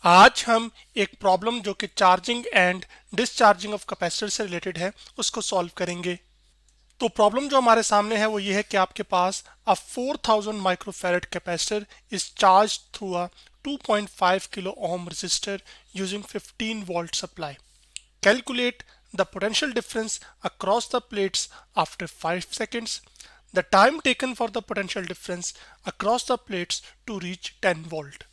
आज हम एक प्रॉब्लम जो कि charging and discharging of capacitor से रिलेटेड है उसको सॉल्व करेंगे। तो प्रॉब्लम जो हमारे सामने है वो ये है कि आपके पास अ 4000 microfarad capacitor is charge through a 2.5 kilo ohm resistor using 15 volt supply. Calculate the potential difference across the plates after 5 seconds. The time taken for the potential difference across the plates to reach 10 volt.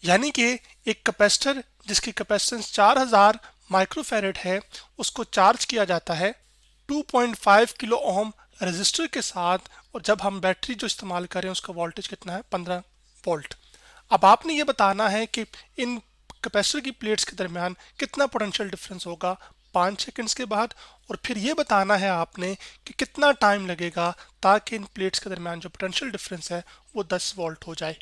यानी कि एक capacitor जिसकी capacitance 4000 microfarad है उसको charge किया जाता है 2.5 kilo ohm resistor के साथ। और जब हम बैटरी जो इस्तेमाल करें उसका वोल्टेज कितना है 15 वोल्ट। अब आपने ये बताना है कि इन कैपेसिटर की प्लेट्स के दरमियान कितना पोटेंशियल डिफरेंस होगा 5 सेकंड्स के बाद, और फिर ये बताना है आपने कि कितना टाइम लगेगा ताकि इन प्लेट्स के दरमियान जो पोटेंशियल डिफरेंस है वो 10 वोल्ट हो जाए।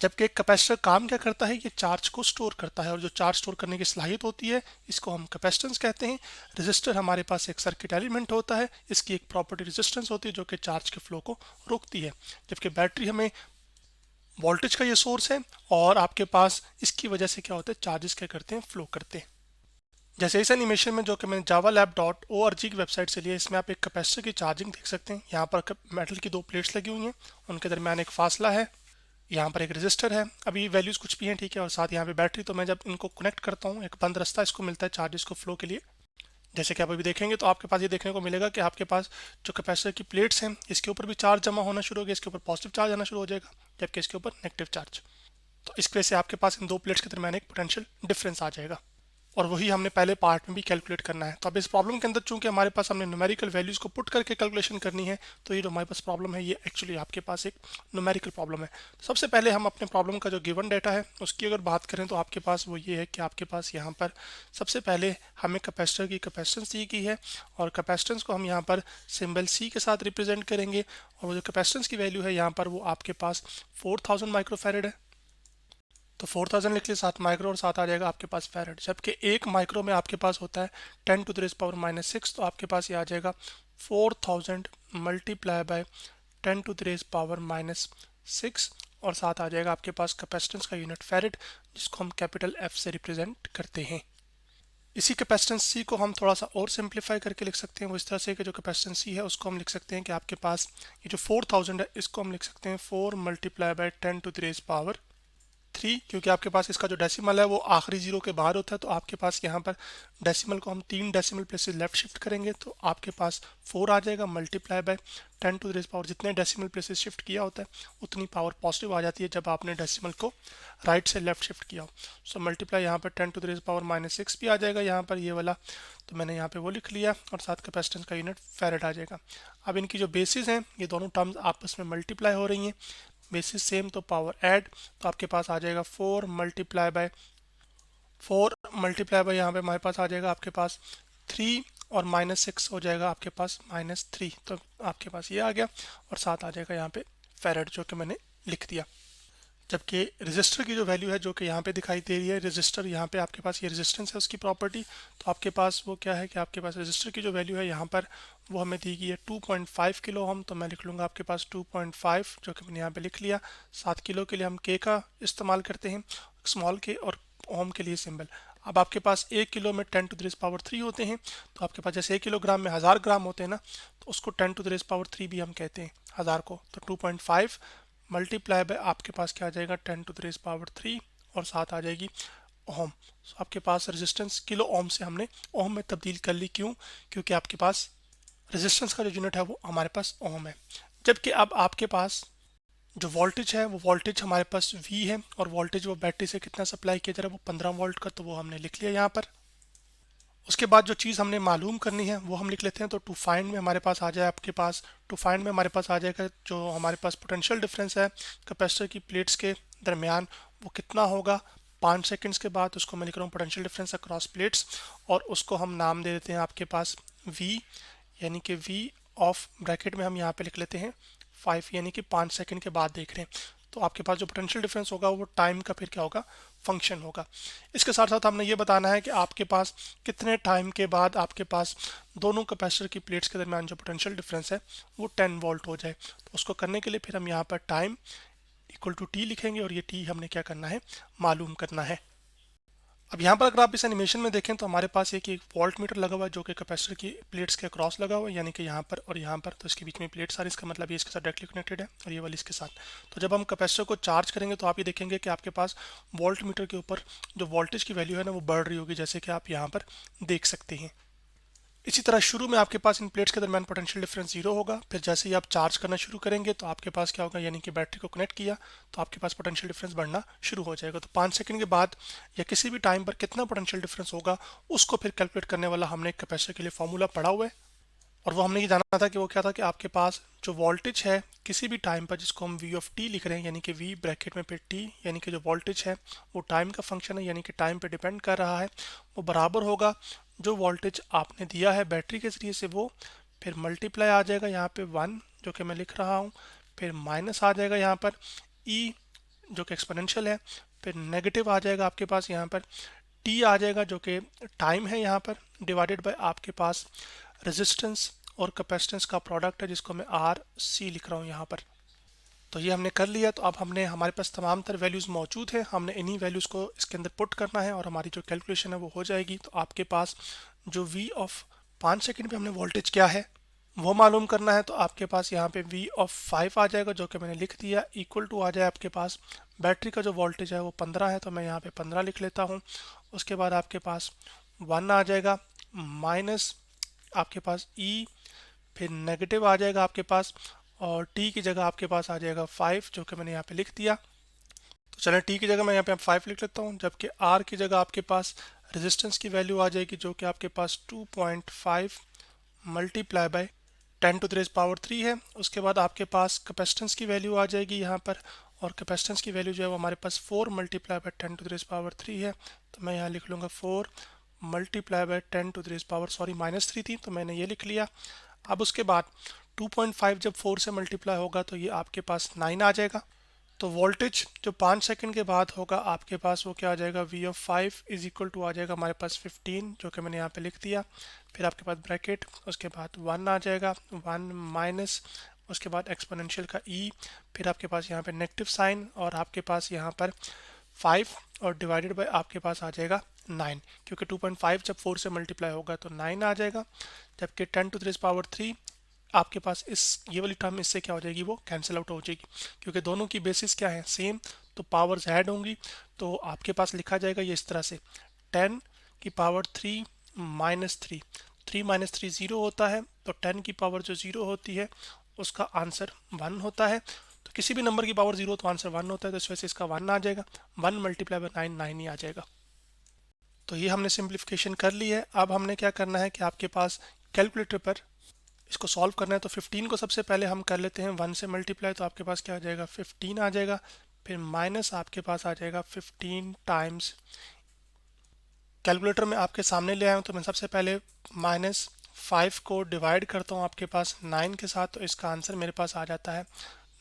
जबकि एक कैपेसिटर काम क्या करता है, ये चार्ज को स्टोर करता है, और जो चार्ज स्टोर करने की सलाहियत होती है इसको हम कैपेसिटेंस कहते हैं। रेजिस्टर हमारे पास एक सर्किट एलिमेंट होता है, इसकी एक प्रॉपर्टी रेजिस्टेंस होती है जो कि चार्ज के फ्लो को रोकती है। जबकि बैटरी हमें वोल्टेज का ये सोर्स है, और आपके पास इसकी वजह से क्या होता है, चार्जेस क्या करते हैं, फ्लो करते हैं। जैसे इस एनिमेशन में जो कि मैंने javalab.org की वेबसाइट से लिया, इसमें आप एक कैपेसिटर की चार्जिंग देख सकते हैं। यहाँ पर मेटल की दो प्लेट्स लगी हुई हैं, उनके दरमियान एक फासला है, यहाँ पर एक रजिस्टर है, अभी वैल्यूज कुछ भी हैं, ठीक है, और साथ यहाँ पे बैटरी। तो मैं जब इनको कनेक्ट करता हूँ एक बंद रास्ता इसको मिलता है चार्जेस को फ्लो के लिए। जैसे कि आप अभी देखेंगे तो आपके पास ये देखने को मिलेगा कि आपके पास जो कैपेसिटर की प्लेट्स हैं इसके ऊपर भी चार्ज जमा होना शुरू हो गया, इसके ऊपर पॉजिटिव चार्ज आना शुरू हो जाएगा, जबकि इसके ऊपर नेगेटिव चार्ज। तो इस वजह से आपके पास इन दो प्लेट्स के दरमियान एक पोटेंशियल डिफरेंस आ जाएगा, और वही हमने पहले पार्ट में भी कैलकुलेट करना है। तो अब इस प्रॉब्लम के अंदर चूंकि हमारे पास हमने न्यूमेरिकल वैल्यूज को पुट करके कैलकुलेशन करनी है, तो ये जो हमारे पास प्रॉब्लम है ये एक्चुअली आपके पास एक न्यूमेरिकल प्रॉब्लम है। तो सबसे पहले हम अपने प्रॉब्लम का जो गिवन डाटा है उसकी अगर बात करें तो आपके पास वो ये है कि आपके पास यहाँ पर सबसे पहले हमें कैपेसिटर की कैपेसिटेंस दी गई है, और कैपेसिटेंस को हम यहाँ पर सिंबल सी के साथ रिप्रेजेंट करेंगे, और वो जो कैपेसिटेंस की वैल्यू है यहाँ पर वो आपके पास 4000 माइक्रोफैरेड है। तो 4000 लिख लिए, साथ माइक्रो और साथ आ जाएगा आपके पास फैरेड। जबकि एक माइक्रो में आपके पास होता है 10⁻⁻⁶, तो आपके पास ये आ जाएगा 4000 मल्टीप्लाई बाय 10⁻⁻⁶, और साथ आ जाएगा आपके पास कैपेसिटेंस का यूनिट फैरेड, जिसको हम कैपिटल एफ से रिप्रेजेंट करते हैं। इसी कैपेसिटेंस सी को हम थोड़ा सा और सिंप्लीफाई करके लिख सकते हैं वो इस तरह से कि जो कैपेसिटेंस सी है उसको हम लिख सकते हैं कि आपके पास ये जो 4000 है इसको हम लिख सकते हैं 4 मल्टीप्लाई बाय 10⁻³ क्योंकि आपके पास इसका जो डेसिमल है वो आखिरी जीरो के बाहर होता है। तो आपके पास यहाँ पर डेसिमल को हम 3 डेसिमल प्लेसेस लेफ्ट शिफ्ट करेंगे, तो आपके पास 4 आ जाएगा मल्टीप्लाई बाय 10⁻⁻, जितने डेसिमल प्लेसेस शिफ्ट किया होता है उतनी पावर पॉजिटिव आ जाती है जब आपने डेसिमल को राइट से लेफ्ट शिफ्ट किया हो। सो मल्टीप्लाई यहाँ पर 10⁻⁻⁶ भी आ जाएगा यहाँ पर ये वाला, तो मैंने यहाँ पे वो लिख लिया, और साथ कैपेसिटेंस का यूनिट फैरेड आ जाएगा। अब इनकी जो बेसिस हैं ये दोनों टर्म्स आपस में मल्टीप्लाई हो रही हैं, बेसिस सेम तो पावर ऐड, तो आपके पास आ जाएगा 4 मल्टीप्लाई बाय यहाँ पे हमारे पास आ जाएगा आपके पास 3, और -6 हो जाएगा आपके पास -3, तो आपके पास ये आ गया, और साथ आ जाएगा यहाँ पे फैरेड जो कि मैंने लिख दिया। जबकि रेजिस्टर की जो वैल्यू है जो कि यहाँ पे दिखाई दे रही है, रेजिस्टर यहाँ पे आपके पास ये रेजिस्टेंस है उसकी प्रॉपर्टी, तो आपके पास वो क्या है कि आपके पास रेजिस्टर की जो वैल्यू है यहाँ पर वो हमें दी गई है 2.5 किलो ओम। तो मैं लिख लूँगा आपके पास 2.5 जो कि मैंने यहाँ पे लिख लिया। 7 किलो के लिए हम के का इस्तेमाल करते हैं, स्मॉल के, और ओम के लिए सिंबल। अब आपके पास 1 किलो में 10⁻³ होते हैं, तो आपके पास जैसे 1 किलोग्राम में 1000 ग्राम होते हैं ना, तो उसको 10⁻³ भी हम कहते हैं 1000 को। तो 2.5 मल्टीप्लाई बाय आपके पास क्या आ जाएगा 10⁻³ और साथ आ जाएगी ओम। तो आपके पास रेजिस्टेंस किलो ओम से हमने ओम में तब्दील कर ली, क्यों? क्योंकि आपके पास रेजिस्टेंस का जो यूनिट है वो हमारे पास ओम है। जबकि अब आपके पास जो वोल्टेज है वो वोल्टेज हमारे पास V है, और वोल्टेज वो बैटरी से कितना सप्लाई किया जा रहा है वो 15 वोल्ट का, तो वो हमने लिख लिया यहाँ पर। उसके बाद जो चीज़ हमने मालूम करनी है वो हम लिख लेते हैं। तो टू फाइंड में हमारे पास आ जाए आपके पास टू फाइंड में हमारे पास आ जाएगा जो हमारे पास पोटेंशियल डिफरेंस है कैपेसिटर की प्लेट्स के दरमियान वो कितना होगा 5 सेकंड्स के बाद। उसको मैं लिख रहा हूँ पोटेंशियल डिफरेंस अक्रॉस प्लेट्स, और उसको हम नाम दे देते हैं आपके पास V, यानी कि V ऑफ ब्रैकेट में हम यहाँ पे लिख लेते हैं 5, यानी कि 5 सेकंड के बाद देख रहे हैं। तो आपके पास जो पोटेंशियल डिफरेंस होगा वो टाइम का फिर क्या होगा, फंक्शन होगा। इसके साथ साथ हमने ये बताना है कि आपके पास कितने टाइम के बाद आपके पास दोनों कैपेसिटर की प्लेट्स के दरमियान जो पोटेंशियल डिफरेंस है वो 10 वोल्ट हो जाए। तो उसको करने के लिए फिर हम यहाँ पर टाइम इक्वल टू टी लिखेंगे और ये टी हमने क्या करना है, मालूम करना है। अब यहाँ पर अगर आप इस एनिमेशन में देखें तो हमारे पास एक वोल्ट मीटर लगा हुआ है जो कि कैपेसिटर की प्लेट्स के अक्रॉस लगा हुआ है, यानी कि यहाँ पर और यहाँ पर, तो इसके बीच में प्लेट्स आ रही है, इसका मतलब ये इसके साथ डायरेक्टली कनेक्टेड है और ये वाली इसके साथ। तो जब हम कैपेसिटर को चार्ज करेंगे तो आप ये देखेंगे कि आपके पास वोल्ट मीटर के ऊपर जो वोल्टेज की वैल्यू है ना वो बढ़ रही होगी, जैसे कि आप यहाँ पर देख सकते हैं। इसी तरह शुरू में आपके पास इन प्लेट्स के दरमियान पोटेंशियल डिफरेंस जीरो होगा, फिर जैसे ही आप चार्ज करना शुरू करेंगे तो आपके पास क्या होगा, यानी कि बैटरी को कनेक्ट किया तो आपके पास पोटेंशियल डिफरेंस बढ़ना शुरू हो जाएगा। तो 5 सेकंड के बाद या किसी भी टाइम पर कितना पोटेंशियल डिफरेंस होगा उसको फिर कैलकुलेट करने वाला हमने कैपेसिटर के लिए फॉर्मूला पढ़ा हुआ है, और वो हमने ये जाना था कि वो क्या था कि आपके पास जो वोल्टेज है किसी भी टाइम पर, जिसको हम वी ऑफ टी लिख रहे हैं, यानी कि वी ब्रैकेट में फिर टी, यानी कि जो वोल्टेज है वो टाइम का फंक्शन है, यानी कि टाइम पे डिपेंड कर रहा है, वो बराबर होगा जो वोल्टेज आपने दिया है बैटरी के ज़रिए से वो, फिर मल्टीप्लाई आ जाएगा यहाँ पे 1 जो कि मैं लिख रहा हूँ, फिर माइनस आ जाएगा यहाँ पर ई जो कि एक्सपोनेंशियल है, फिर नेगेटिव आ जाएगा आपके पास यहाँ पर टी आ जाएगा जो कि टाइम है यहाँ पर, डिवाइडेड बाय आपके पास रेजिस्टेंस और कैपेसिटेंस का प्रोडक्ट है जिसको मैं आर सी लिख रहा हूँ यहाँ पर। तो ये हमने कर लिया। तो अब हमने हमारे पास तमाम तर वैल्यूज़ मौजूद हैं, हमने इन्हीं वैल्यूज़ को इसके अंदर पुट करना है और हमारी जो कैलकुलेशन है वो हो जाएगी। तो आपके पास जो v ऑफ 5 सेकंड पे हमने वोल्टेज क्या है वो मालूम करना है। तो आपके पास यहाँ पे v ऑफ 5 आ जाएगा जो कि मैंने लिख दिया, इक्वल टू आ जाए आपके पास बैटरी का जो वोल्टेज है वो 15 है, तो मैं यहाँ पे 15 लिख लेता हूँ। उसके बाद आपके पास 1 आ जाएगा, माइनस आपके पास e, फिर नेगेटिव आ जाएगा आपके पास, और t की जगह आपके पास आ जाएगा 5 जो कि मैंने यहाँ पे लिख दिया। तो चलें t की जगह मैं यहाँ पे 5 लिख लेता हूँ, जबकि r की जगह आपके पास रेजिस्टेंस की वैल्यू आ जाएगी जो कि आपके पास 2.5 multiply by 10 to the raise power 3 है। उसके बाद आपके पास कैपेसिटेंस की वैल्यू आ जाएगी यहाँ पर, और कैपेसिटेंस की वैल्यू जो है वो हमारे पास 4 multiply by 10 to the raise power 3 है। तो मैं यहाँ लिख लूँगा 4 multiply by 10 to the raise power, sorry -3 थी तो मैंने ये लिख लिया। अब उसके बाद 2.5 जब 4 से मल्टीप्लाई होगा तो ये आपके पास 9 आ जाएगा। तो वोल्टेज जो 5 सेकंड के बाद होगा आपके पास वो क्या आ जाएगा, v of 5 is equal to आ जाएगा हमारे पास 15 जो कि मैंने यहाँ पे लिख दिया। फिर आपके पास ब्रैकेट, उसके बाद 1 आ जाएगा, 1 माइनस उसके बाद एक्सपोनेंशियल का e, फिर आपके पास यहाँ पे नेगेटिव साइन, और आपके पास यहाँ पर 5 और डिवाइडेड बाय आपके पास आ जाएगा 9, क्योंकि 2.5 जब 4 से मल्टीप्लाई होगा तो 9 आ जाएगा। जबकि 10 टू द रेज़ पावर 3 आपके पास इस ये वाली टर्म इससे क्या हो जाएगी, वो कैंसिल आउट हो जाएगी, क्योंकि दोनों की बेसिस क्या है, सेम, तो पावर्स ऐड होंगी। तो आपके पास लिखा जाएगा ये इस तरह से 10 की पावर 3 माइनस 3, 3 माइनस 3 ज़ीरो होता है, तो 10 की पावर जो ज़ीरो होती है उसका आंसर 1 होता है। तो किसी भी नंबर की पावर ज़ीरो तो आंसर 1 होता है, तो इस वजह से इसका 1 आ जाएगा, 1 मल्टीप्लाई बाय 9 9 ही आ जाएगा। तो ये हमने सिंप्लीफिकेशन कर ली है। अब हमने क्या करना है कि आपके पास कैलकुलेटर पर इसको सॉल्व करना है। तो 15 को सबसे पहले हम कर लेते हैं 1 से मल्टीप्लाई, तो आपके पास क्या आ जाएगा, 15 आ जाएगा, फिर माइनस आपके पास आ जाएगा 15 टाइम्स, कैलकुलेटर में आपके सामने ले आया हूँ तो मैं सबसे पहले -5 को डिवाइड करता हूँ आपके पास 9 के साथ, तो इसका आंसर मेरे पास आ जाता है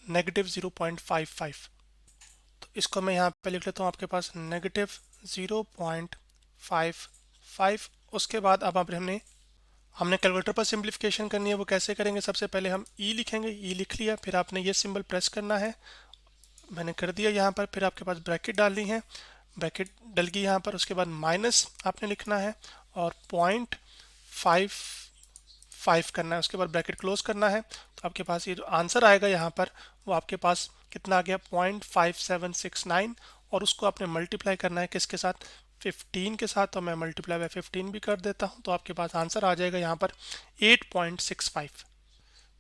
नेगेटिव 0.55। तो इसको मैं यहाँ पे लिख लेता हूँ आपके पास नेगेटिव 0.55। उसके बाद अब हमने कैलकुलेटर पर सिंप्लीफिकेशन करनी है। वो कैसे करेंगे, सबसे पहले हम ई लिखेंगे, ई लिख लिया, फिर आपने ये सिंबल प्रेस करना है, मैंने कर दिया यहाँ पर, फिर आपके पास ब्रैकेट डालनी है, ब्रैकेट डल गई यहाँ पर, उसके बाद माइनस आपने लिखना है और 0.55 करना है, उसके बाद ब्रैकेट क्लोज करना है। तो आपके पास ये जो आंसर आएगा यहाँ पर वो आपके पास कितना आ गया, 0.5769, और उसको आपने मल्टीप्लाई करना है किसके साथ, 15 के साथ। तो मैं मल्टीप्लाई बाय 15 भी कर देता हूँ, तो आपके पास आंसर आ जाएगा यहाँ पर 8.65।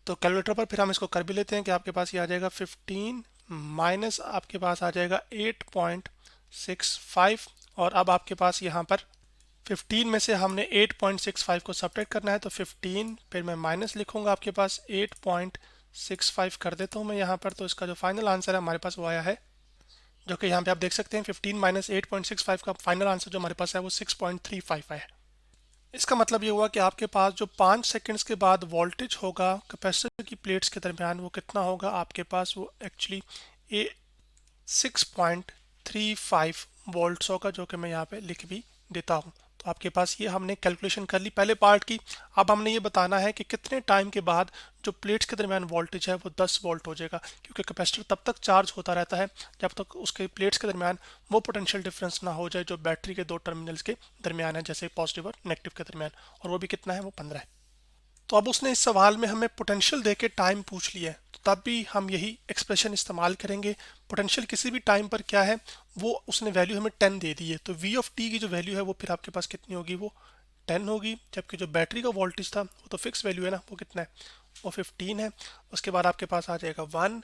तो कैलकुलेटर पर फिर हम इसको कर भी लेते हैं कि आपके पास ये आ जाएगा 15 माइनस आपके पास आ जाएगा 8.65, और अब आपके पास यहाँ पर 15 में से हमने 8.65 को सब्ट्रैक्ट करना है, तो 15 फिर मैं माइनस लिखूंगा, आपके पास 8.65 कर देता हूँ मैं यहाँ पर। तो इसका जो फाइनल आंसर है हमारे पास वो आया है, जो कि यहाँ पे आप देख सकते हैं 15 माइनस 8.65 का फाइनल आंसर जो हमारे पास है वो 6.35 है। इसका मतलब ये हुआ कि आपके पास जो 5 सेकंड्स के बाद वोल्टेज होगा कैपेसिटर की प्लेट्स के दरमियान वो कितना होगा, आपके पास वो एक्चुअली 6.35 वोल्ट्स होगा, जो कि मैं यहाँ पे लिख भी देता हूँ। तो तो आपके पास ये हमने कैलकुलेशन कर ली पहले पार्ट की। अब हमने ये बताना है कि कितने टाइम के बाद जो प्लेट्स के दरमियान वोल्टेज है वो 10 वोल्ट हो जाएगा, क्योंकि कैपेसिटर तब तक चार्ज होता रहता है जब तक उसके प्लेट्स के दरमियान वो पोटेंशियल डिफरेंस ना हो जाए जो बैटरी के दो टर्मिनल्स के दरमियान है, जैसे पॉजिटिव और नेगेटिव के दरमियान, और वो भी कितना है, वो 15 है। तो अब उसने इस सवाल में हमें पोटेंशियल देके टाइम पूछ लिया है, तो तब भी हम यही एक्सप्रेशन इस्तेमाल करेंगे। पोटेंशियल किसी भी टाइम पर क्या है, वो उसने वैल्यू हमें 10 दे दी है, तो वी ऑफ टी की जो वैल्यू है वो फिर आपके पास कितनी होगी, वो 10 होगी। जबकि जो बैटरी का वोल्टेज था वो तो फिक्स वैल्यू है ना, वो कितना है, वो 15 है। उसके बाद आपके पास आ जाएगा 1,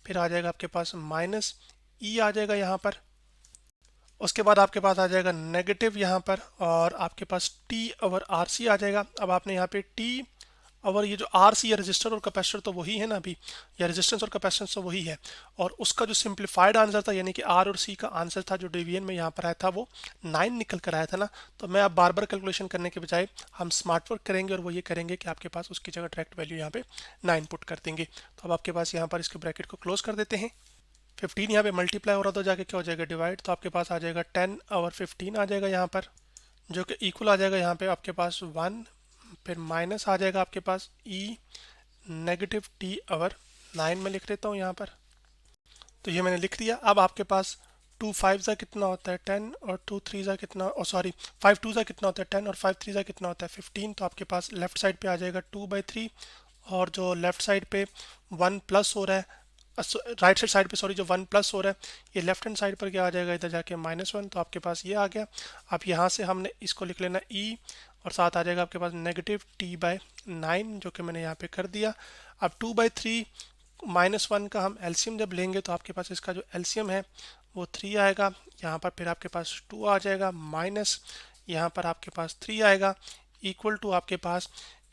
फिर आ जाएगा आपके पास माइनस ई आ जाएगा यहाँ पर, उसके बाद आपके पास आ जाएगा नेगेटिव यहाँ पर, और आपके पास टी ओवर आर सी आ जाएगा। अब आपने यहाँ पे टी और ये जो आर सी या रजिस्टर और कैपेसिटर तो वही है ना अभी, या रेजिस्टेंस और कैपेसिटेंस तो वही है, और उसका जो सिंप्लीफाइड आंसर था यानी कि आर और सी का आंसर था जो डिवीजन में यहाँ पर आया था वो 9 निकल कर आया था ना। तो मैं अब बार बार कैलकुलेशन करने के बजाय हम स्मार्ट वर्क करेंगे और वो ये करेंगे कि आपके पास उसकी जगह डायरेक्ट वैल्यू यहाँ पे 9 पुट कर देंगे। तो अब आपके पास यहाँ पर इसके ब्रैकेट को क्लोज कर देते हैं। 15 यहाँ पे मल्टीप्लाई हो रहा था, जाके क्या हो जाएगा, डिवाइड, तो आपके पास आ जाएगा 10 और 15 आ जाएगा यहाँ पर, जो कि इक्वल आ जाएगा यहाँ पे आपके पास 1, फिर माइनस आ जाएगा आपके पास ई नेगेटिव टी ओवर 9 में लिख लेता हूँ यहाँ पर। तो ये मैंने लिख दिया। अब आपके पास 2 5 ज़ा कितना होता है 10, और 2 3 ज़ा कितना, और सॉरी 5 2 ज़ा कितना होता है 10, और 5 3 ज़ा कितना होता है 15। तो आपके पास लेफ्ट साइड पे आ जाएगा 2/3, और जो लेफ्ट साइड पे 1 प्लस हो रहा है, राइट साइड पे सॉरी, जो 1 प्लस हो रहा है, ये लेफ्ट हैंड साइड पर क्या आ जाएगा, इधर जाके -1। तो आपके पास ये आ गया। अब यहाँ से हमने इसको लिख लेना ई, और साथ आ जाएगा आपके पास नेगेटिव t/9, जो कि मैंने यहाँ पे कर दिया। अब 2/3 -1 का हम एलसीएम जब लेंगे तो आपके पास इसका जो एलसीएम है वो 3 आएगा। यहाँ पर फिर आपके पास 2 आ जाएगा, माइनस यहाँ पर आपके पास 3 आएगा, इक्वल टू आपके पास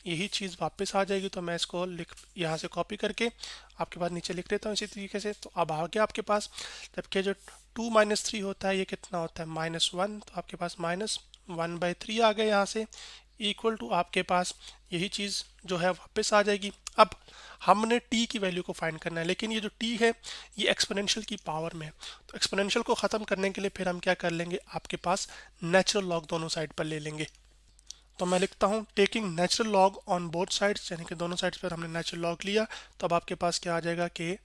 यही चीज़ वापस आ जाएगी। तो मैं इसको लिख यहाँ से कॉपी करके आपके पास नीचे लिख देता हूँ इसी तरीके से। तो अब आ गया आपके पास, जबकि जो 2 - 3 होता है ये कितना होता है -1, तो आपके पास -1/3 आ गया यहाँ से, इक्वल टू आपके पास यही चीज़ जो है वापस आ जाएगी। अब हमने t की वैल्यू को फाइंड करना है, लेकिन ये जो t है ये एक्सपोनेंशियल की पावर में है। तो एक्सपोनेंशियल को ख़त्म करने के लिए फिर हम क्या कर लेंगे, आपके पास नेचुरल लॉग दोनों साइड पर ले लेंगे। तो मैं लिखता हूँ taking natural log on both sides, यानी कि दोनों साइड्स पर हमने नेचुरल लॉग लिया। तो अब आपके पास क्या आ जाएगा कि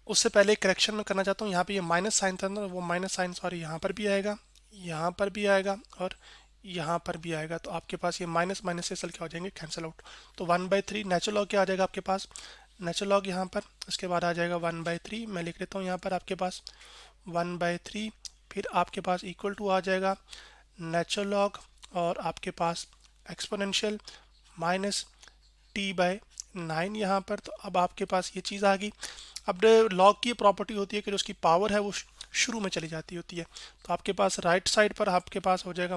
उससे पहले करेक्शन में करना चाहता हूँ, यहाँ पे ये माइनस साइन था ना, वो माइनस साइन सॉरी यहाँ पर भी आएगा, यहाँ पर भी आएगा, और यहाँ पर भी आएगा। तो आपके पास ये माइनस माइनस से सल क्या हो जाएंगे, कैंसिल आउट। तो 1/3 नेचुरल लॉग क्या आ जाएगा आपके पास, नेचुरल लॉग यहाँ पर, उसके बाद आ जाएगा 1/3, मैं लिख लेता हूँ यहाँ पर आपके पास 1/3, फिर आपके पास इक्वल टू आ जाएगा नेचुरल लॉग और आपके पास एक्सपोनेंशियल माइनस t/9 यहाँ पर। तो अब आपके पास ये चीज़ आ गई। अब लॉग की प्रॉपर्टी होती है कि जो उसकी पावर है वो शुरू में चली जाती होती है। तो आपके पास राइट साइड पर आपके पास हो जाएगा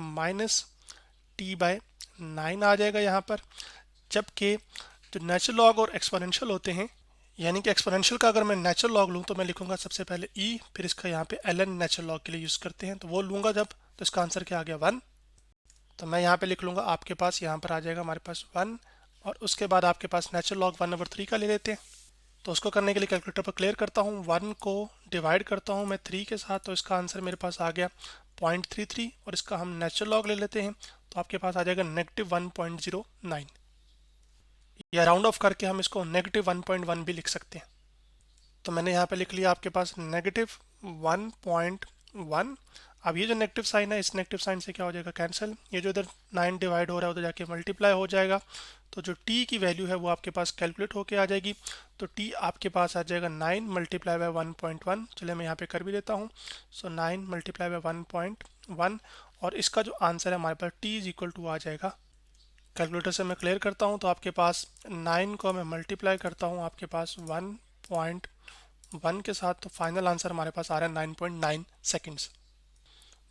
-t/9 आ जाएगा यहाँ पर। जबकि जो नेचुरल लॉग और एक्सपोनेंशियल होते हैं, यानी कि एक्सपोनेंशियल का अगर मैं नेचुरल लॉग लूँ तो मैं लिखूंगा सबसे पहले e, फिर इसका यहाँ पे ln नेचुरल लॉग के लिए यूज़ करते हैं, तो वो लूँगा जब, तो इसका आंसर क्या आ गया 1। तो मैं यहाँ पे लिख लूँगा, आपके पास यहाँ पर आ जाएगा हमारे पास 1, और उसके बाद आपके पास नेचुरल लॉग 1/3 का ले लेते हैं। तो उसको करने के लिए कैलकुलेटर पर क्लियर करता हूँ, 1 को डिवाइड करता हूँ मैं 3 के साथ, तो इसका आंसर मेरे पास आ गया 0.33, और इसका हम नेचुरल लॉग ले लेते हैं तो आपके पास आ जाएगा -1.09, या राउंड ऑफ करके हम इसको -1.1 भी लिख सकते हैं। तो मैंने यहाँ पे लिख लिया आपके पास -1.1। अब ये जो नेगेटिव साइन है, इस नेगेटिव साइन से क्या हो जाएगा, कैंसिल, ये जो इधर 9 डिवाइड हो रहा है उधर जाके मल्टीप्लाई हो जाएगा। तो जो t की वैल्यू है वो आपके पास कैलकुलेट होके आ जाएगी। तो t आपके पास आ जाएगा 9 × 1.1। चलिए मैं यहाँ पे कर भी देता हूँ। सो 9 × 1.1, और इसका जो आंसर है हमारे पास t आ जाएगा, कैलकुलेटर से मैं क्लियर करता हूँ तो आपके पास 9 को मैं मल्टीप्लाई करता हूँ आपके पास 1.1 के साथ, तो फाइनल आंसर हमारे पास आ रहा है 9.9 सेकेंड्स,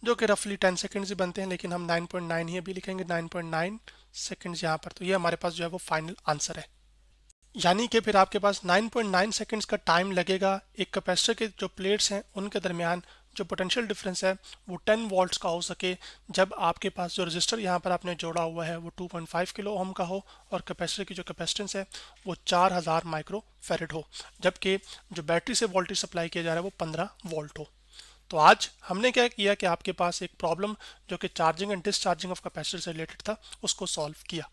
जो कि रफली 10 सेकेंड्स ही बनते हैं, लेकिन हम 9.9 ही अभी लिखेंगे, 9.9 सेकेंड्स यहाँ पर। तो ये हमारे पास जो है वो फाइनल आंसर है। यानी कि फिर आपके पास 9.9 सेकेंड्स का टाइम लगेगा एक कैपेसिटर के जो प्लेट्स हैं उनके दरमियान जो पोटेंशियल डिफरेंस है वो 10 वोल्ट्स का हो सके, जब आपके पास जो रजिस्टर यहाँ पर आपने जोड़ा हुआ है वो 2.5 किलो ओम का हो, और कैपेसिटर की जो कैपेसिटेंस है वो 4000 माइक्रो फैरेड हो, जबकि जो बैटरी से वोल्टेज सप्लाई किया जा रहा है वो 15 वोल्ट हो। तो आज हमने क्या किया कि आपके पास एक प्रॉब्लम जो कि charging and discharging of capacitor से रिलेटेड था उसको सॉल्व किया।